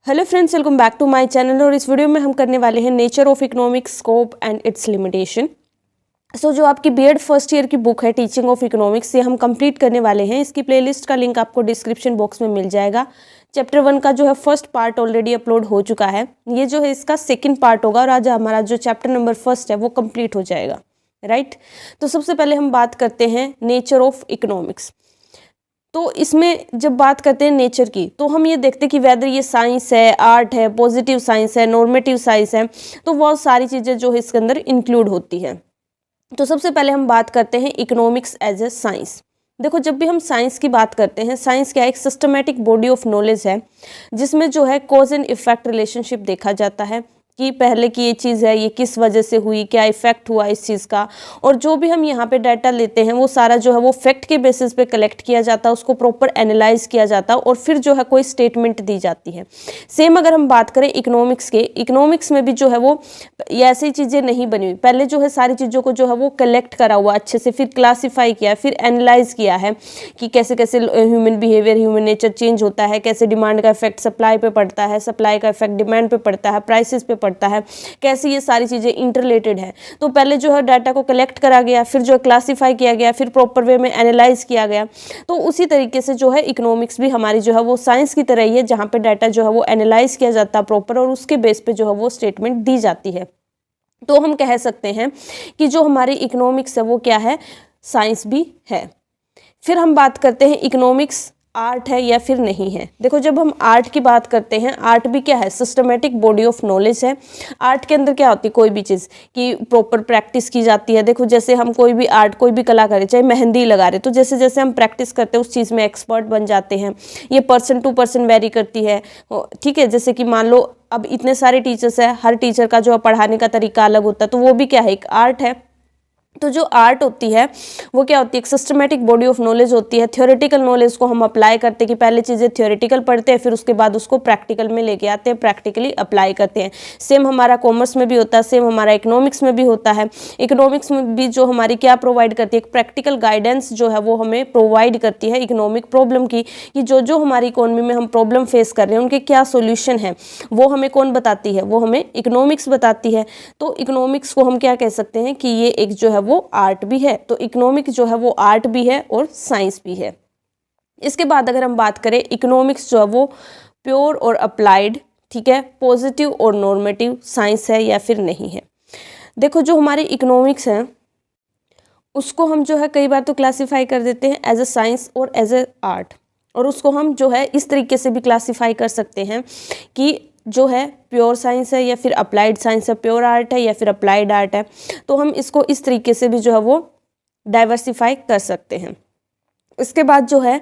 Hello friends, welcome back to my channel. और इस video में हम करने वाले हैं nature of economics, scope and its limitation. जो आपकी बीएड फर्स्ट ईयर की बुक है टीचिंग ऑफ इकोनॉमिक्स, ये हम कंप्लीट करने वाले हैं। इसकी प्लेलिस्ट का लिंक आपको डिस्क्रिप्शन बॉक्स में मिल जाएगा। चैप्टर 1 का जो है फर्स्ट पार्ट ऑलरेडी अपलोड हो चुका है। ये जो है इसका सेकेंड पार्ट होगा और आज हमारा जो चैप्टर नंबर फर्स्ट है वो कंप्लीट हो जाएगा, राइट। तो सबसे पहले हम बात करते हैं नेचर ऑफ इकोनॉमिक्स। तो इसमें जब बात करते हैं नेचर की, तो हम ये देखते हैं कि वेदर ये साइंस है, आर्ट है, पॉजिटिव साइंस है, नॉर्मेटिव साइंस है, तो बहुत सारी चीज़ें जो है इसके अंदर इंक्लूड होती हैं। तो सबसे पहले हम बात करते हैं इकोनॉमिक्स एज ए साइंस। देखो, जब भी हम साइंस की बात करते हैं, साइंस क्या है, एक सिस्टमेटिक बॉडी ऑफ नॉलेज है जिसमें जो है कॉज एंड इफेक्ट रिलेशनशिप देखा जाता है कि पहले की ये चीज़ है, ये किस वजह से हुई, क्या इफेक्ट हुआ इस चीज़ का। और जो भी हम यहाँ पे डाटा लेते हैं वो सारा जो है वो फैक्ट के बेसिस पे कलेक्ट किया जाता है, उसको प्रॉपर एनालाइज किया जाता है और फिर जो है कोई स्टेटमेंट दी जाती है। सेम अगर हम बात करें इकोनॉमिक्स के, इकोनॉमिक्स में भी जो है वो ये ऐसी चीज़ें नहीं बनी हुई। पहले जो है सारी चीज़ों को जो है वो कलेक्ट करा हुआ अच्छे से, फिर क्लासीफाई किया, फिर एनालाइज किया है कि कैसे कैसे human behaviour, human nature change होता है, कैसे डिमांड का इफेक्ट सप्लाई पे पड़ता है, सप्लाई का इफेक्ट डिमांड पे पड़ता है, प्राइसेस पे पड़ता है, कैसे ये सारी चीज़ें इंटरलेटेड है। तो पहले जो है डाटा को कलेक्ट करा गया, फिर जो है क्लासीफाई किया गया, फिर प्रॉपर वे में एनालाइज किया गया। तो उसी तरीके से जो है इकोनॉमिक्स भी हमारी जो है वो साइंस की तरह ही है, जहाँ पे डाटा जो है वो एनालाइज किया जाता है प्रॉपर और उसके बेस पे जो है वो स्टेटमेंट दी जाती है। तो हम कह सकते हैं कि जो हमारी इकोनॉमिक्स है वो क्या है, साइंस भी है। फिर हम बात करते हैं इकोनॉमिक्स आर्ट है या फिर नहीं है। देखो, जब हम आर्ट की बात करते हैं, आर्ट भी क्या है, सिस्टमेटिक बॉडी ऑफ नॉलेज है। आर्ट के अंदर क्या होती है, कोई भी चीज़ की प्रॉपर प्रैक्टिस की जाती है। देखो, जैसे हम कोई भी आर्ट, कोई भी कला करें, चाहे मेहंदी लगा रहे, तो जैसे जैसे हम प्रैक्टिस करते हैं उस चीज़ में एक्सपर्ट बन जाते हैं। ये पर्सन टू पर्सन वेरी करती है, ठीक है। जैसे कि मान लो अब इतने सारे टीचर्स हैं, हर टीचर का जो पढ़ाने का तरीका अलग होता है, तो वो भी क्या है, एक आर्ट है। तो जो आर्ट होती है वो क्या होती है, एक सिस्टमेटिक बॉडी ऑफ नॉलेज होती है। थ्योरेटिकल नॉलेज को हम अप्लाई करते हैं कि पहले चीज़ें थ्योरेटिकल पढ़ते हैं, फिर उसके बाद उसको प्रैक्टिकल में लेके आते हैं, प्रैक्टिकली अप्लाई करते हैं। सेम हमारा कॉमर्स में भी होता है, सेम हमारा इकोनॉमिक्स में भी होता है। इकोनॉमिक्स में भी जो हमारी क्या प्रोवाइड करती है, एक प्रैक्टिकल गाइडेंस जो है वो हमें प्रोवाइड करती है इकोनॉमिक प्रॉब्लम की, कि जो जो हमारी इकोनॉमी में हम प्रॉब्लम फेस कर रहे हैं उनके क्या सोल्यूशन है, वो हमें कौन बताती है, वो हमें इकोनॉमिक्स बताती है। तो इकोनॉमिक्स को हम क्या कह सकते हैं कि ये एक जो है वो आर्ट भी है। तो इकोनॉमिक्स जो है वो आर्ट भी है और साइंस भी है। इसके बाद अगर हम बात करें, इकोनॉमिक्स जो है वो प्योर और अप्लाइड, ठीक है, पॉजिटिव और नॉर्मेटिव साइंस है या फिर नहीं है। देखो, जो हमारी इकोनॉमिक्स है उसको हम जो है कई बार तो क्लासीफाई कर देते हैं एज ए साइंस और एज ए आर्ट, और उसको हम जो है इस तरीके से भी क्लासीफाई कर सकते हैं कि जो है प्योर साइंस है या फिर अप्लाइड साइंस है, प्योर आर्ट है या फिर अप्लाइड आर्ट है। तो हम इसको इस तरीके से भी जो है वो डाइवर्सिफाई कर सकते हैं। इसके बाद जो है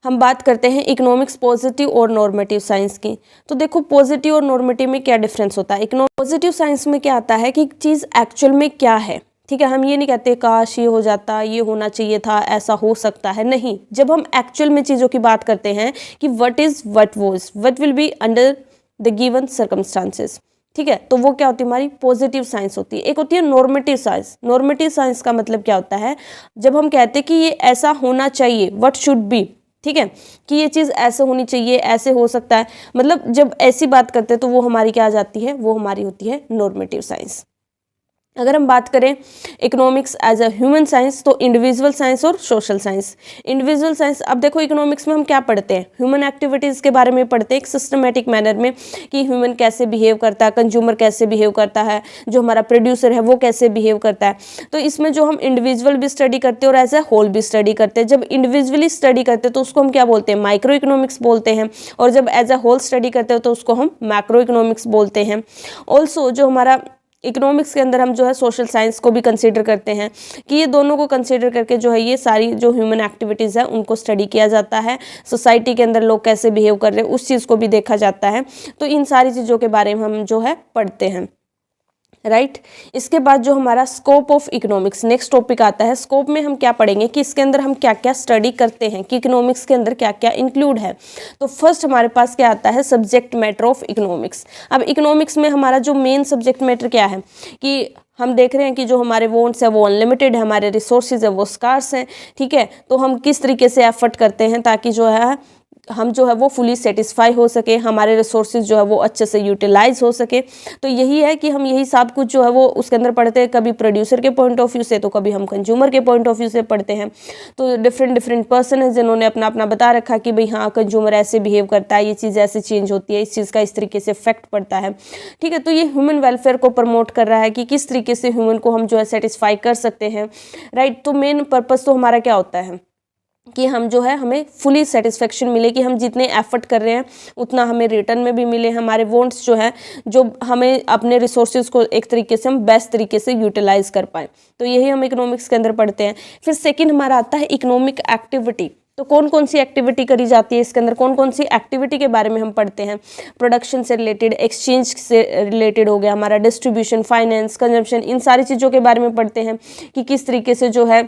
हम बात करते हैं इकोनॉमिक्स पॉजिटिव और नॉर्मेटिव साइंस की। तो देखो, पॉजिटिव और नॉर्मेटिव में क्या डिफरेंस होता है। पॉजिटिव साइंस में क्या आता है कि चीज़ एक्चुअल में क्या है, ठीक है। हम ये नहीं कहते काश ये हो जाता, ये होना चाहिए था, ऐसा हो सकता है, नहीं। जब हम एक्चुअल में चीज़ों की बात करते हैं कि what is, what was, what will be under the given circumstances, ठीक है, तो वो क्या होती है, हमारी पॉजिटिव साइंस होती है। एक होती है नॉर्मेटिव साइंस। नॉर्मेटिव साइंस का मतलब क्या होता है, जब हम कहते हैं कि ये ऐसा होना चाहिए, व्हाट शुड बी, ठीक है, कि ये चीज़ ऐसे होनी चाहिए, ऐसे हो सकता है, मतलब जब ऐसी बात करते हैं तो वो हमारी क्या आ जाती है, वो हमारी होती है नॉर्मेटिव साइंस। अगर हम बात करें economics as a human science, तो इंडिविजुअल साइंस और सोशल साइंस। इंडिविजुअल साइंस, अब देखो इकोनॉमिक्स में हम क्या पढ़ते हैं, ह्यूमन एक्टिविटीज़ के बारे में पढ़ते हैं एक सिस्टमेटिक मैनर में, कि ह्यूमन कैसे बिहेव करता है, कंज्यूमर कैसे बिहेव करता है, जो हमारा प्रोड्यूसर है वो कैसे बिहेव करता है। तो इसमें जो हम इंडिविजुअल भी स्टडी करते हैं और एज ए होल भी स्टडी करते हैं। जब इंडिविजुअली स्टडी करते हैं तो उसको हम क्या बोलते हैं, माइक्रो इकोनॉमिक्स बोलते हैं, और जब एज ए होल स्टडी करते हैं तो उसको हम मैक्रो इकोनॉमिक्स बोलते हैं। ऑल्सो जो हमारा इकोनॉमिक्स के अंदर हम जो है सोशल साइंस को भी कंसीडर करते हैं, कि ये दोनों को कंसीडर करके जो है ये सारी जो ह्यूमन एक्टिविटीज़ है उनको स्टडी किया जाता है। सोसाइटी के अंदर लोग कैसे बिहेव कर रहे हैं उस चीज़ को भी देखा जाता है। तो इन सारी चीज़ों के बारे में हम जो है पढ़ते हैं, राइट। इसके बाद जो हमारा scope of economics, next topic आता है। स्कोप में हम क्या पढ़ेंगे कि इसके अंदर हम क्या क्या स्टडी करते हैं, कि इकोनॉमिक्स के अंदर क्या क्या इंक्लूड है। तो फर्स्ट हमारे पास क्या आता है, सब्जेक्ट मैटर ऑफ इकोनॉमिक्स। अब इकोनॉमिक्स में हमारा जो मेन सब्जेक्ट मैटर क्या है, कि हम देख रहे हैं कि जो हमारे वॉन्ट्स है वो अनलिमिटेड है, हमारे रिसोर्सेज है वो स्कार्स हैं, ठीक है। तो हम किस तरीके से एफर्ट करते हैं ताकि जो है हम जो है वो फुली सेटिस्फाई हो सके, हमारे रिसोर्सेज जो है वो अच्छे से यूटिलाइज हो सके। तो यही है कि हम यही सब कुछ जो है वो उसके अंदर पढ़ते हैं, कभी प्रोड्यूसर के पॉइंट ऑफ व्यू से, तो कभी हम कंज्यूमर के पॉइंट ऑफ व्यू से पढ़ते हैं। तो डिफरेंट पर्सन है जिन्होंने अपना अपना बता रखा कि भाई हाँ कंज्यूमर ऐसे बिहेव करता है, ये चीज़ ऐसे चेंज होती है, इस चीज़ का इस तरीके से इफेक्ट पड़ता है, ठीक है। तो ये ह्यूमन वेलफेयर को प्रमोट कर रहा है कि किस तरीके से ह्यूमन को हम जो है सेटिस्फाई कर सकते हैं, राइट। तो मेन पर्पस तो हमारा क्या होता है कि हम जो है हमें फुली सेटिस्फेक्शन मिले, कि हम जितने एफर्ट कर रहे हैं उतना हमें रिटर्न में भी मिले, हमारे वांट्स जो है जो हमें अपने रिसोर्सेज को एक तरीके से हम बेस्ट तरीके से यूटिलाइज कर पाएँ। तो यही हम इकोनॉमिक्स के अंदर पढ़ते हैं। फिर सेकंड हमारा आता है इकोनॉमिक एक्टिविटी। तो कौन कौन सी एक्टिविटी करी जाती है इसके अंदर, कौन कौन सी एक्टिविटी के बारे में हम पढ़ते हैं। प्रोडक्शन से रिलेटेड, एक्सचेंज से रिलेटेड हो गया हमारा, डिस्ट्रीब्यूशन, फाइनेंस, कंजम्पशन, इन सारी चीज़ों के बारे में पढ़ते हैं कि किस तरीके से जो है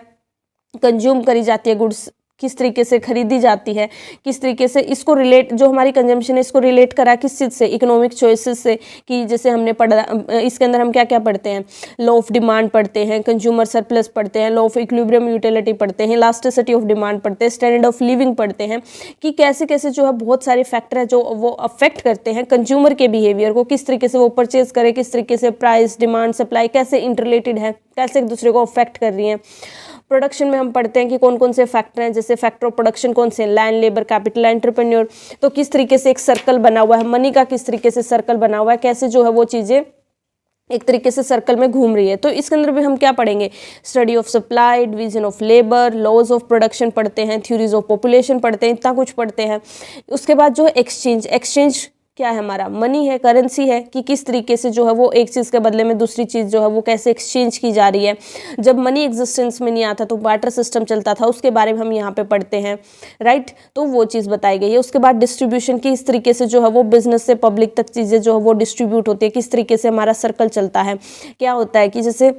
कंज्यूम करी जाती है गुड्स, किस तरीके से खरीदी जाती है, किस तरीके से इसको रिलेट, जो हमारी कंजम्पशन है इसको रिलेट करा किस चीज़ से, इकोनॉमिक चॉइसेस से। कि जैसे हमने पढ़ा, इसके अंदर हम क्या क्या पढ़ते हैं, लॉ ऑफ डिमांड पढ़ते हैं, कंज्यूमर सरप्लस पढ़ते हैं, लॉ ऑफ इक्विलिब्रियम यूटिलिटी पढ़ते हैं, इलास्टिसिटी ऑफ डिमांड पढ़ते हैं, स्टैंडर्ड ऑफ लिविंग पढ़ते हैं, कि कैसे कैसे जो है बहुत सारे फैक्टर है जो वो अफेक्ट करते हैं कंज्यूमर के बिहेवियर को, किस तरीके से वो परचेज करे, किस तरीके से प्राइस, डिमांड, सप्लाई कैसे इंटरलेटेड है, कैसे एक दूसरे को अफेक्ट कर रही हैं। प्रोडक्शन में हम पढ़ते हैं कि कौन कौन से फैक्टर हैं, जैसे फैक्टर ऑफ प्रोडक्शन कौन से, लैंड, लेबर, कैपिटल, एंटरप्रेन्योर। तो किस तरीके से एक सर्कल बना हुआ है, मनी का किस तरीके से सर्कल बना हुआ है, कैसे जो है वो चीज़ें एक तरीके से सर्कल में घूम रही है। तो इसके अंदर भी हम क्या पढ़ेंगे, study of supply, division of labour, laws of production पढ़ते हैं, थ्योरीज ऑफ पॉपुलेशन पढ़ते हैं, इतना कुछ पढ़ते हैं। उसके बाद जो एक्सचेंज, एक्सचेंज क्या है हमारा, मनी है, करेंसी है, कि किस तरीके से जो है वो एक चीज़ के बदले में दूसरी चीज़ जो है वो कैसे एक्सचेंज की जा रही है। जब मनी एग्जिस्टेंस में नहीं आता तो बार्टर सिस्टम चलता था, उसके बारे में हम यहाँ पे पढ़ते हैं, राइट। तो वो चीज़ बताई गई है। उसके बाद डिस्ट्रीब्यूशन, की इस तरीके से जो है वो बिजनेस से पब्लिक तक चीज़ें जो है वो डिस्ट्रीब्यूट होती है, किस तरीके से हमारा सर्कल चलता है। क्या होता है कि जैसे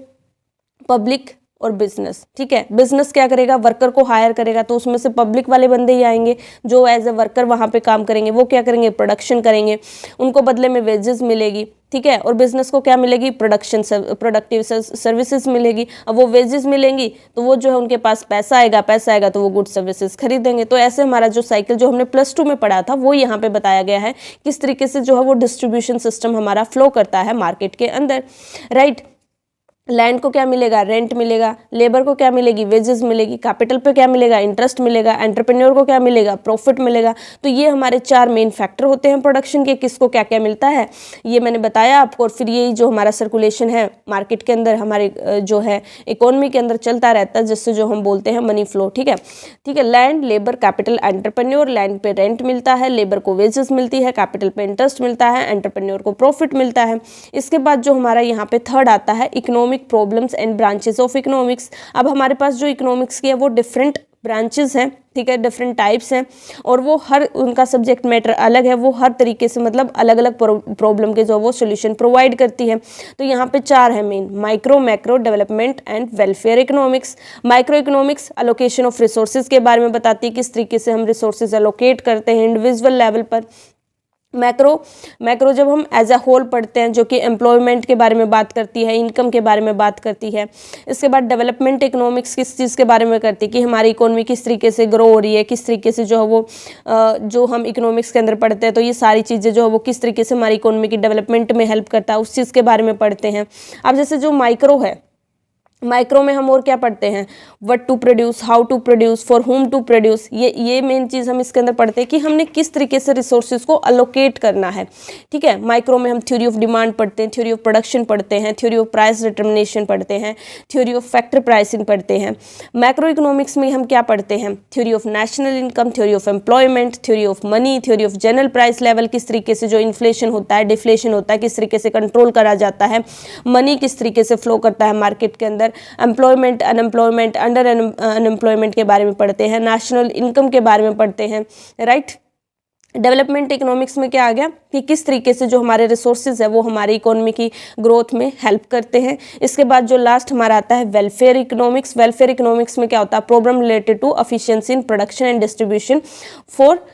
पब्लिक और बिजनेस, ठीक है, बिजनेस क्या करेगा, वर्कर को हायर करेगा, तो उसमें से पब्लिक वाले बंदे ही आएंगे जो एज ए वर्कर वहाँ पे काम करेंगे, वो क्या करेंगे, प्रोडक्शन करेंगे, उनको बदले में वेजेस मिलेगी, ठीक है। और बिजनेस को क्या मिलेगी, प्रोडक्टिव सर्विसेज मिलेगी। अब वो वेजेस मिलेंगी तो वो जो है उनके पास पैसा आएगा तो वो गुड सर्विसेज खरीदेंगे। तो ऐसे हमारा जो साइकिल जो हमने +2 में पढ़ा था वो यहाँ पे बताया गया है, किस तरीके से जो है वो डिस्ट्रीब्यूशन सिस्टम हमारा फ्लो करता है मार्केट के अंदर, राइट। लैंड को क्या मिलेगा, रेंट मिलेगा, लेबर को क्या मिलेगी, वेजेस मिलेगी, कैपिटल पे क्या मिलेगा, इंटरेस्ट मिलेगा, एंटरप्रेन्योर को क्या मिलेगा, प्रॉफिट मिलेगा। तो ये हमारे 4 मेन फैक्टर होते हैं प्रोडक्शन के, किसको क्या क्या मिलता है ये मैंने बताया आपको। और फिर यही जो हमारा सर्कुलेशन है मार्केट के अंदर, हमारे जो है इकोनॉमी के अंदर चलता रहता है, जिससे जो हम बोलते हैं मनी फ्लो, ठीक है, ठीक है। Land, labour, capital, entrepreneur, land पे रेंट मिलता है, लेबर को वेजेस मिलती है, कैपिटल पे इंटरेस्ट मिलता है, एंटरप्रेन्योर को प्रॉफिट मिलता है। इसके बाद जो हमारा यहाँ पे थर्ड आता है economic problems and branches of economics. अब हमारे पास जो इकोनॉमिक्स की है वो डिफरेंट ब्रांचेस हैं, ठीक है, डिफरेंट टाइप्स हैं, और वो हर उनका सब्जेक्ट मैटर अलग है, वो हर तरीके से मतलब अलग अलग प्रॉब्लम के जो वो सोल्यूशन प्रोवाइड करती है। तो यहाँ पे 4 है main, micro, macro, development and welfare economics. Micro economics allocation of resources के बारे में बताती है, किस तरीके से हम रिसोर्सेज एलोकेट करते हैं इंडिविजुअल लेवल पर। मैक्रो जब हम एज अ होल पढ़ते हैं, जो कि एम्प्लॉयमेंट के बारे में बात करती है, इनकम के बारे में बात करती है। इसके बाद डेवलपमेंट इकोनॉमिक्स किस चीज़ के बारे में करती है, कि हमारी इकोनॉमी किस तरीके से ग्रो हो रही है, किस तरीके से जो है वो जो हम इकोनॉमिक्स के अंदर पढ़ते हैं, तो ये सारी चीज़ें जो है वो किस तरीके से हमारी इकोनॉमी की डेवलपमेंट में हेल्प करता है, उस चीज़ के बारे में पढ़ते हैं। अब जैसे जो माइक्रो है, माइक्रो में हम और क्या पढ़ते हैं, what to produce, how to produce, for whom to produce. ये मेन चीज़ हम इसके अंदर पढ़ते हैं कि हमने किस तरीके से रिसोर्सेज को अलोकेट करना है, ठीक है। माइक्रो में हम थ्योरी ऑफ डिमांड पढ़ते हैं, थ्योरी ऑफ प्रोडक्शन पढ़ते हैं, थ्योरी ऑफ प्राइस डिटर्मिनेशन पढ़ते हैं, थ्योरी ऑफ फैक्टर प्राइसिंग पढ़ते हैं। मैक्रो इकोनॉमिक्स में हम क्या पढ़ते हैं, theory of national income, theory of employment, theory of money, theory of general price level, किस तरीके से जो इन्फ्लेशन होता है, डिफ्लेशन होता है, किस तरीके से कंट्रोल करा जाता है, मनी किस तरीके से फ्लो करता है मार्केट के अंदर, एम्प्लॉयमेंट, अनएम्प्लॉयमेंट, अंडर अनएम्प्लॉयमेंट के बारे में पढ़ते हैं, नेशनल इनकम के बारे में पढ़ते हैं, राइट। डेवलपमेंट इकोनॉमिक्स में क्या आ गया कि किस तरीके से जो हमारे रिसोर्सेज है वो हमारी इकोनॉमी की ग्रोथ में हेल्प करते हैं। इसके बाद जो लास्ट हमारा आता है वेलफेयर इकोनॉमिक्स। वेलफेयर इकोनॉमिक्स में क्या होता है, problem related to efficiency in production and distribution for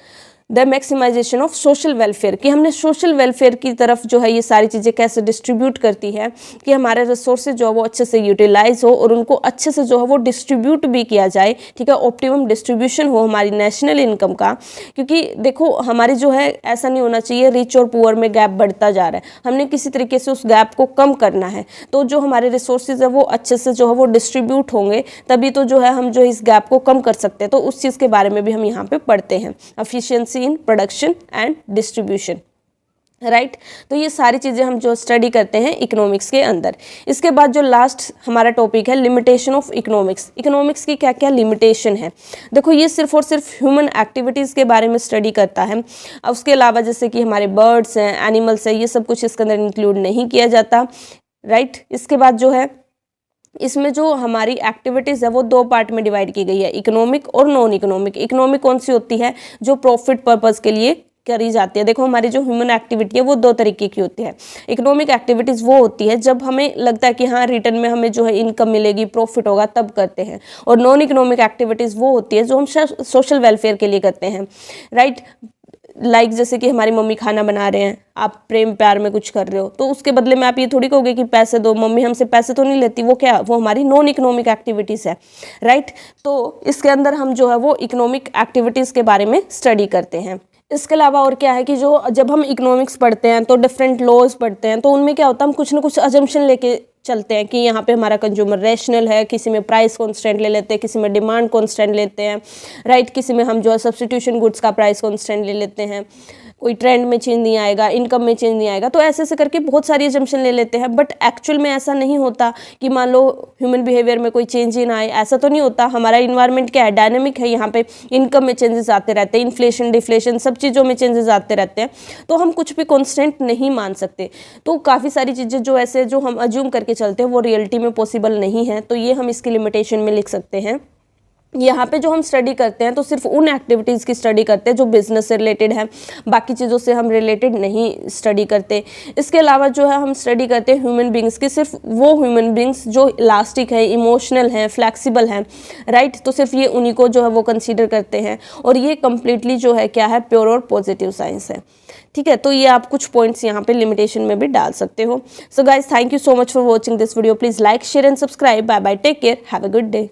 the maximization of social welfare, कि हमने सोशल वेलफेयर की तरफ जो है ये सारी चीज़ें कैसे डिस्ट्रीब्यूट करती है कि हमारे रिसोर्सेज जो है वो अच्छे से यूटिलाइज हो और उनको अच्छे से जो है वो डिस्ट्रीब्यूट भी किया जाए, ठीक है, ऑप्टिमम डिस्ट्रीब्यूशन हो हमारी नेशनल इनकम का। क्योंकि देखो हमारी जो है ऐसा नहीं होना चाहिए रिच और पुअर में गैप बढ़ता जा रहा है, हमने किसी तरीके से उस गैप को कम करना है। तो जो हमारे रिसोर्सेज है वो अच्छे से जो है वो डिस्ट्रीब्यूट होंगे, तभी तो जो है हम जो इस गैप को कम कर सकते हैं। तो उस चीज़ के बारे में भी हम यहाँ पे पढ़ते हैं, efficiency in production and distribution, right. तो ये सारी चीज़ें हम जो स्टडी करते हैं इकोनॉमिक्स के अंदर। इसके बाद जो लास्ट हमारा टॉपिक है लिमिटेशन ऑफ इकोनॉमिक्स। इकोनॉमिक्स की क्या क्या लिमिटेशन है, देखो ये सिर्फ और सिर्फ ह्यूमन एक्टिविटीज़ के बारे में स्टडी करता है। अब उसके अलावा जैसे कि हमारे बर्ड्स हैं, एनिमल्स हैं, ये सब कुछ इसके अंदर इंक्लूड नहीं किया जाता, राइट। इसके बाद जो है इसमें जो हमारी एक्टिविटीज़ है वो दो पार्ट में डिवाइड की गई है, इकोनॉमिक और नॉन इकोनॉमिक। इकोनॉमिक कौन सी होती है, जो प्रॉफिट पर्पज़ के लिए करी जाती है। देखो हमारी जो ह्यूमन एक्टिविटी है वो दो तरीके की होती है। इकोनॉमिक एक्टिविटीज़ वो होती है जब हमें लगता है कि हाँ रिटर्न में हमें जो है इनकम मिलेगी, प्रॉफिट होगा, तब करते हैं। और नॉन इकोनॉमिक एक्टिविटीज़ वो होती है जो हम सोशल वेलफेयर के लिए करते हैं, राइट। लाइक जैसे कि हमारी मम्मी खाना बना रहे हैं, आप प्रेम प्यार में कुछ कर रहे हो, तो उसके बदले में आप ये थोड़ी कहोगे कि पैसे दो, मम्मी हमसे पैसे तो नहीं लेती, वो क्या, वो हमारी नॉन इकोनॉमिक एक्टिविटीज़ है, राइट। तो इसके अंदर हम जो है वो इकोनॉमिक एक्टिविटीज़ के बारे में स्टडी करते हैं। इसके अलावा और क्या है कि जो जब हम इकोनॉमिक्स पढ़ते हैं तो डिफरेंट लॉज पढ़ते हैं, तो उनमें क्या होता है हम कुछ ना कुछ अजम्पशन लेके चलते हैं कि यहाँ पे हमारा कंज्यूमर रैशनल है, किसी में प्राइस कांस्टेंट ले लेते हैं, किसी में डिमांड कांस्टेंट लेते हैं, राइट। किसी में हम जो है सब्स्टिट्यूशन गुड्स का प्राइस कांस्टेंट ले लेते हैं, कोई ट्रेंड में चेंज नहीं आएगा, इनकम में चेंज नहीं आएगा। तो ऐसे ऐसे करके बहुत सारी अजम्पशन ले लेते हैं, बट एक्चुअल में ऐसा नहीं होता कि मान लो ह्यूमन बिहेवियर में कोई चेंज ही ना आए, ऐसा तो नहीं होता। हमारा इन्वायरमेंट क्या है, डायनेमिक है, यहाँ पे इनकम में चेंजेस आते रहते हैं, इन्फ्लेशन डिफ्लेशन सब चीज़ों में चेंजेस आते रहते हैं, तो हम कुछ भी कॉन्स्टेंट नहीं मान सकते। तो काफ़ी सारी चीज़ें जो ऐसे जो हम अज्यूम करके चलते हैं वो रियलिटी में पॉसिबल नहीं है, तो ये हम इसकी लिमिटेशन में लिख सकते हैं। यहाँ पे जो हम स्टडी करते हैं तो सिर्फ उन एक्टिविटीज़ की स्टडी करते हैं जो बिजनेस से रिलेटेड है, बाकी चीज़ों से हम रिलेटेड नहीं स्टडी करते। इसके अलावा जो है हम स्टडी करते हैं ह्यूमन बींग्स की, सिर्फ वो ह्यूमन बींग्स जो इलास्टिक है, इमोशनल हैं, फ्लैक्सिबल हैं, राइट। तो सिर्फ ये उन्हीं को जो है वो कंसीडर करते हैं, और ये कम्प्लीटली जो है क्या है, प्योर और पॉजिटिव साइंस है, ठीक है। तो ये आप कुछ पॉइंट्स यहाँ पे लिमिटेशन में भी डाल सकते हो। So guys thank you so much for watching this video. Please like share and subscribe. Bye bye, take care, have a good day.